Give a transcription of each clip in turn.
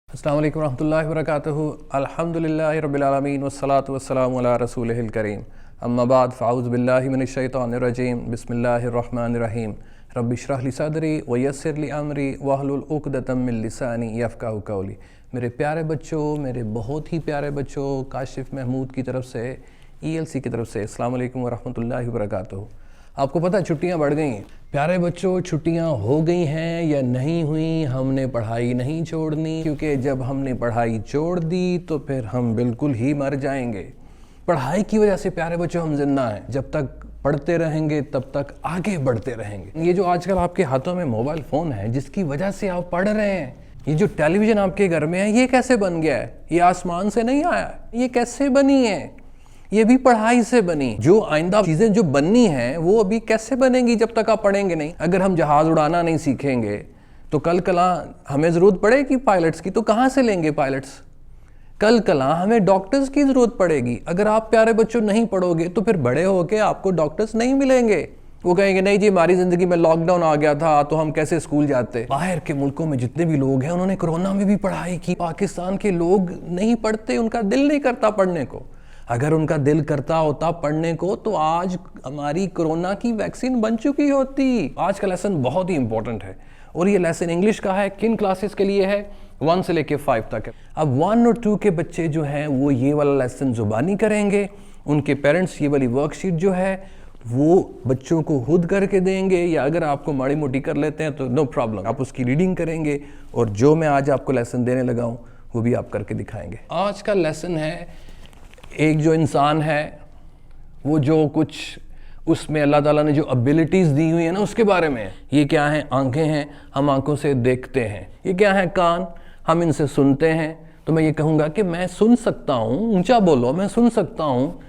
अस्सलाम वालेकुम रहमतुल्लाहि व बरकातुहू। अल्हम्दुलिल्लाहि रब्बिल आलमीन वस्सलातु वस्सलामु अला रसूलिहिल करीम। अम्मा बाद फ़अऊज़ु बिल्लाहि मिनश शैतानिर रजीम। बिस्मिल्लाहिर रहमानिर रहीम। रब्बि इश्रह ली सदरी व यस्सिर ली अमरी वहलुल उक़दतम मिन लिसानी यफ़क़हू क़ौली। मेरे प्यारे बच्चों, मेरे बहुत ही प्यारे बच्चों, काशिफ़ महमूद की तरफ से, ELC की तरफ से अस्सलाम वालेकुम व रहमतुल्लाहि व बरकातुहू। आपको पता है छुट्टियां बढ़ गई हैं। प्यारे बच्चों, छुट्टियां हो गई हैं या नहीं हुई, हमने पढ़ाई नहीं छोड़नी, क्योंकि जब हमने पढ़ाई छोड़ दी तो फिर हम बिल्कुल ही मर जाएंगे। पढ़ाई की वजह से प्यारे बच्चों हम जिंदा हैं। जब तक पढ़ते रहेंगे तब तक आगे बढ़ते रहेंगे। ये जो आजकल आपके हाथों में मोबाइल फ़ोन है जिसकी वजह से आप पढ़ रहे हैं, ये जो टेलीविज़न आपके घर में है, ये कैसे बन गया है? ये आसमान से नहीं आया, ये कैसे बनी है? ये भी पढ़ाई से बनी। जो आइंदा चीज़ें जो बननी हैं वो अभी कैसे बनेंगी जब तक आप पढ़ेंगे नहीं। अगर हम जहाज़ उड़ाना नहीं सीखेंगे तो कल कला हमें ज़रूरत पड़ेगी पायलट्स की, तो कहाँ से लेंगे पायलट्स? कल कला हमें डॉक्टर्स की ज़रूरत पड़ेगी। अगर आप प्यारे बच्चों नहीं पढ़ोगे तो फिर बड़े होके आपको डॉक्टर्स नहीं मिलेंगे। वो कहेंगे नहीं जी, हमारी ज़िंदगी में लॉकडाउन आ गया था तो हम कैसे स्कूल जाते। बाहर के मुल्कों में जितने भी लोग हैं उन्होंने कोरोना में भी पढ़ाई की। पाकिस्तान के लोग नहीं पढ़ते, उनका दिल नहीं करता पढ़ने को। अगर उनका दिल करता होता पढ़ने को तो आज हमारी कोरोना की वैक्सीन बन चुकी होती। आज का लेसन बहुत ही इंपॉर्टेंट है और ये लेसन इंग्लिश का है। किन क्लासेस के लिए है? 1 से लेके 5 तक है। अब 1 और 2 के बच्चे जो हैं वो ये वाला लेसन ज़ुबानी करेंगे। उनके पेरेंट्स ये वाली वर्कशीट जो है वो बच्चों को खुद करके देंगे, या अगर आपको माड़ी मोटी कर लेते हैं तो नो प्रॉब्लम, आप उसकी रीडिंग करेंगे और जो मैं आज आपको लेसन देने लगा हूँ वो भी आप करके दिखाएंगे। आज का लेसन है एक जो इंसान है वो जो कुछ उसमें अल्लाह ताला ने जो एबिलिटीज़ दी हुई है ना उसके बारे में है। ये क्या है? आंखें हैं, हम आंखों से देखते हैं। ये क्या है? कान, हम इनसे सुनते हैं। तो मैं ये कहूँगा कि मैं सुन सकता हूँ, ऊंचा बोलो, मैं सुन सकता हूँ,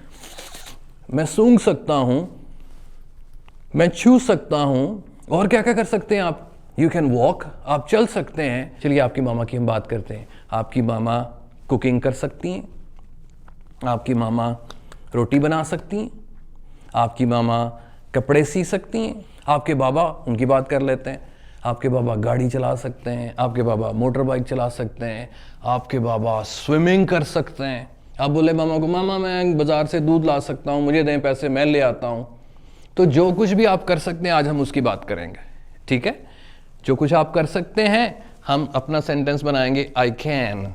मैं सूंघ सकता हूँ, मैं छू सकता हूँ। और क्या क्या कर सकते हैं आप? यू कैन वॉक, आप चल सकते हैं। चलिए आपकी मामा की हम बात करते हैं। आपकी मामा कुकिंग कर सकती हैं, आपकी मामा रोटी बना सकती हैं, आपकी मामा कपड़े सी सकती हैं, आपके बाबा, उनकी बात कर लेते हैं, आपके बाबा गाड़ी चला सकते हैं, आपके बाबा मोटर बाइक चला सकते हैं, आपके बाबा स्विमिंग कर सकते हैं। आप बोले मामा को, मामा मैं बाज़ार से दूध ला सकता हूँ, मुझे दें पैसे, मैं ले आता हूँ। तो जो कुछ भी आप कर सकते हैं आज हम उसकी बात करेंगे, ठीक है? जो कुछ आप कर सकते हैं हम अपना सेंटेंस बनाएंगे आई कैन,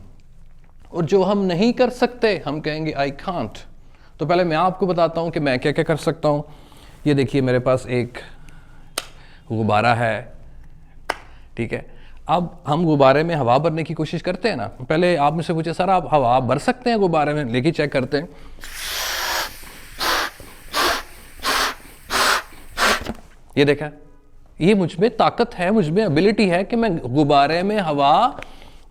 और जो हम नहीं कर सकते हम कहेंगे आई कांट। तो पहले मैं आपको बताता हूँ कि मैं क्या क्या कर सकता हूँ। ये देखिए मेरे पास एक गुब्बारा है, ठीक है? अब हम गुब्बारे में हवा भरने की कोशिश करते हैं ना। पहले आप मुझसे पूछे सर आप हवा भर सकते हैं गुब्बारे में? लेकिन चेक करते हैं। ये देखा, ये मुझ में ताकत है, मुझ में एबिलिटी है कि मैं गुब्बारे में हवा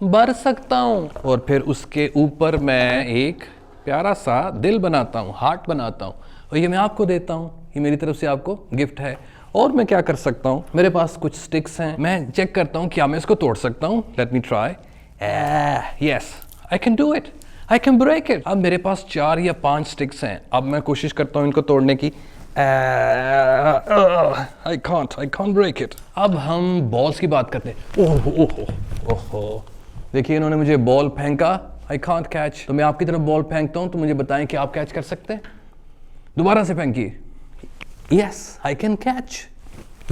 भर सकता हूँ। और फिर उसके ऊपर मैं एक प्यारा सा दिल बनाता हूँ, हार्ट बनाता हूँ, और ये मैं आपको देता हूँ। ये मेरी तरफ से आपको गिफ्ट है। और मैं क्या कर सकता हूँ, मेरे पास कुछ स्टिक्स हैं, मैं चेक करता हूँ क्या मैं इसको तोड़ सकता हूँ। Let me try. Yes, I can do it, I can break it. अब मेरे पास 4 या 5 स्टिक्स हैं। अब मैं कोशिश करता हूँ इनको तोड़ने की। I can't break it. अब हम बॉल्स की बात करते हैं। ओहो, देखिए इन्होंने मुझे बॉल फेंका, आई कांट कैच। तो मैं आपकी तरफ बॉल फेंकता हूं तो मुझे बताएं कि आप कैच कर सकते हैं? दोबारा से फेंकिए। Yes, I can catch.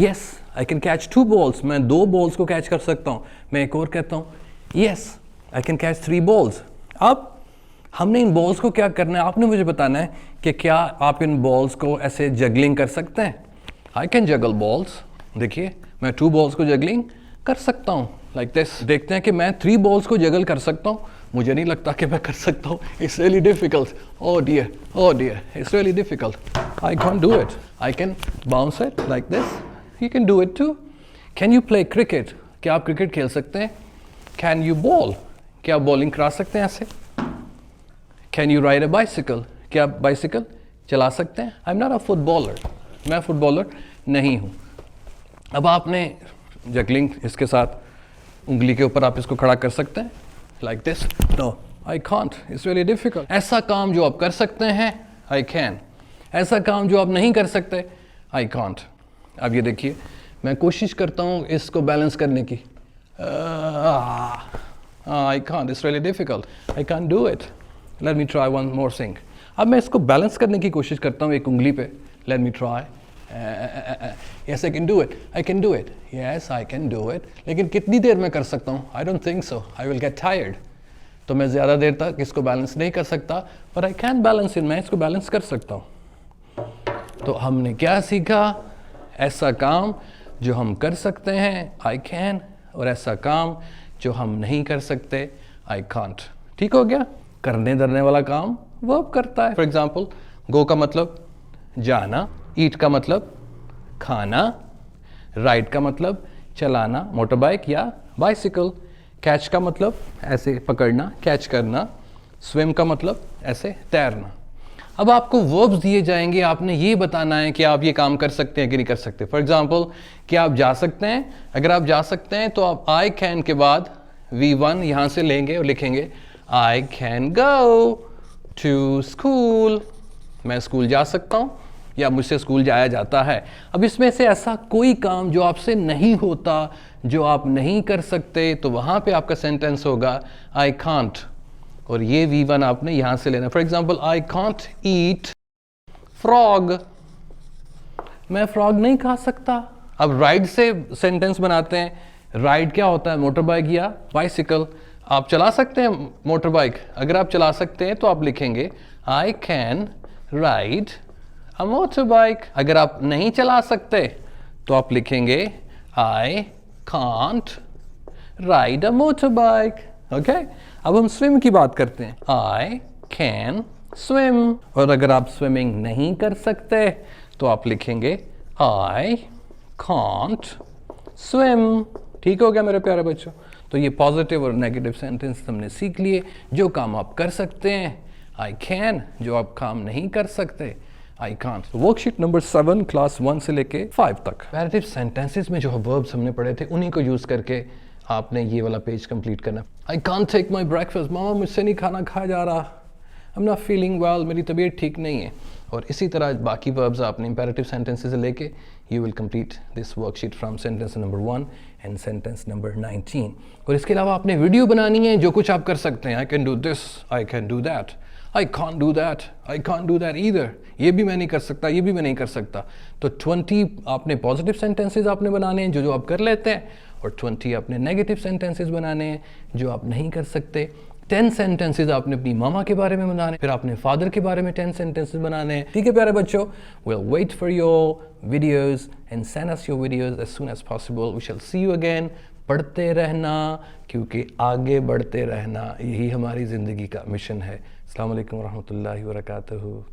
Yes, I can catch 2 balls. मैं 2 बॉल्स को कैच कर सकता हूं। मैं एक और कहता हूं, yes, I can catch 3 balls. अब हमने इन बॉल्स को क्या करना है, आपने मुझे बताना है कि क्या आप इन बॉल्स को ऐसे जगलिंग कर सकते हैं? I can juggle balls. देखिए मैं 2 बॉल्स को जगलिंग कर सकता हूँ लाइक दिस। देखते हैं कि मैं 3 बॉल्स को जगल कर सकता हूँ। मुझे नहीं लगता कि मैं कर सकता हूँ। It's really difficult. Oh dear, it's really difficult. I can't do it. I can bounce it like this. You can do it too. Can you play cricket? क्या आप क्रिकेट खेल सकते हैं? Can you ball? क्या आप bowling करा सकते हैं ऐसे? Can you ride a bicycle? क्या आप बाइसिकल चला सकते हैं? I am not a footballer, मैं फुटबॉलर नहीं हूँ। अब आपने जगलिंग इसके साथ उंगली के ऊपर आप इसको खड़ा कर सकते हैं like this. No, I can't, it's really difficult. ऐसा काम जो आप कर सकते हैं आई कैन, ऐसा काम जो आप नहीं कर सकते आई कांट। अब ये देखिए मैं कोशिश करता हूँ इसको बैलेंस करने की। I can't, it's really difficult, I can't do it, late me try one more thing. अब मैं इसको बैलेंस करने की कोशिश करता हूँ एक उंगली पे, late me try, yes I can do it, I can do it, yes I can do it. लेकिन कितनी देर में कर सकता हूँ? I don't think so, I will get tired. तो मैं ज़्यादा देर तक इसको बैलेंस नहीं कर सकता, पर आई कैन बैलेंस इट, मैं इसको बैलेंस कर सकता हूँ। तो हमने क्या सीखा? ऐसा काम जो हम कर सकते हैं, आई कैन, और ऐसा काम जो हम नहीं कर सकते, आई कांट। ठीक हो गया? करने धरने वाला काम वर्ब करता है। फॉर एग्जाम्पल, गो का मतलब जाना, ईट का मतलब खाना, राइड का मतलब चलाना, मोटर बाइक या बाइसिकल, कैच का मतलब ऐसे पकड़ना, कैच करना, स्विम का मतलब ऐसे तैरना। अब आपको वर्ब्स दिए जाएंगे, आपने ये बताना है कि आप ये काम कर सकते हैं कि नहीं कर सकते। फॉर एग्जाम्पल, कि आप जा सकते हैं, अगर आप जा सकते हैं तो आप आई कैन के बाद V1 यहाँ से लेंगे और लिखेंगे I can go to school, मैं स्कूल जा सकता हूँ या मुझसे स्कूल जाया जाता है। अब इसमें से ऐसा कोई काम जो आपसे नहीं होता, जो आप नहीं कर सकते, तो वहाँ पे आपका सेंटेंस होगा आई कांट, और ये V1 आपने यहाँ से लेना। For example, I can't eat frog, मैं फ्रॉग नहीं खा सकता। अब राइड से सेंटेंस बनाते हैं। राइड क्या होता है? मोटर बाइक या बाइसिकल। आप चला सकते हैं मोटर बाइक, अगर आप चला सकते हैं तो आप लिखेंगे I can ride a motor bike. अगर आप नहीं चला सकते तो आप लिखेंगे I can't ride a motor bike. Okay, अब हम स्विम की बात करते हैं। आई कैन स्विम, और अगर आप स्विमिंग नहीं कर सकते तो आप लिखेंगे आई कांट स्विम। ठीक हो गया मेरे प्यारे बच्चों? तो ये पॉजिटिव और नेगेटिव सेंटेंस हमने सीख लिए। जो काम आप कर सकते हैं, आई कैन, जो आप काम नहीं कर सकते, I can't. Worksheet number 7 class 1 से लेके 5 तक पैरेटिव सेंटेंसेस में जो वर्ब्स हमने पढ़े थे उन्हीं को यूज करके आपने ये वाला पेज कंप्लीट करना। I can't take my breakfast, मामा मुझसे नहीं खाना खाया जा रहा, I am not feeling well, मेरी तबीयत ठीक नहीं है। और इसी तरह बाकी वर्ब्स आपने इंपेरेटिव सेंटेंसेस से लेके you will complete this worksheet from sentence number 1 and sentence number 19। और इसके अलावा आपने वीडियो बनानी है, जो कुछ आप कर सकते हैं। आई can do this, I can do that, I can't do that, I can't do that either, ये भी मैं नहीं कर सकता, ये भी मैं नहीं कर सकता। तो 20 आपने पॉजिटिव सेंटेंसेस आपने बनाने हैं जो आप कर लेते हैं, और 20 आपने नेगेटिव सेंटेंसेस बनाने हैं जो आप नहीं कर सकते। 10 सेंटेंसेस आपने अपनी मामा के बारे में बनाने, फिर आपने फादर के बारे में 10 सेंटेंसेस बनाने हैं। ठीक है प्यारे बच्चों, we'll wait for your videos and send us your videos as soon as possible. We shall see you again. पढ़ते रहना, क्योंकि आगे बढ़ते रहना यही हमारी ज़िंदगी का मिशन है। अस्सलाम वालेकुम रहमतुल्लाहि व बरकातहू।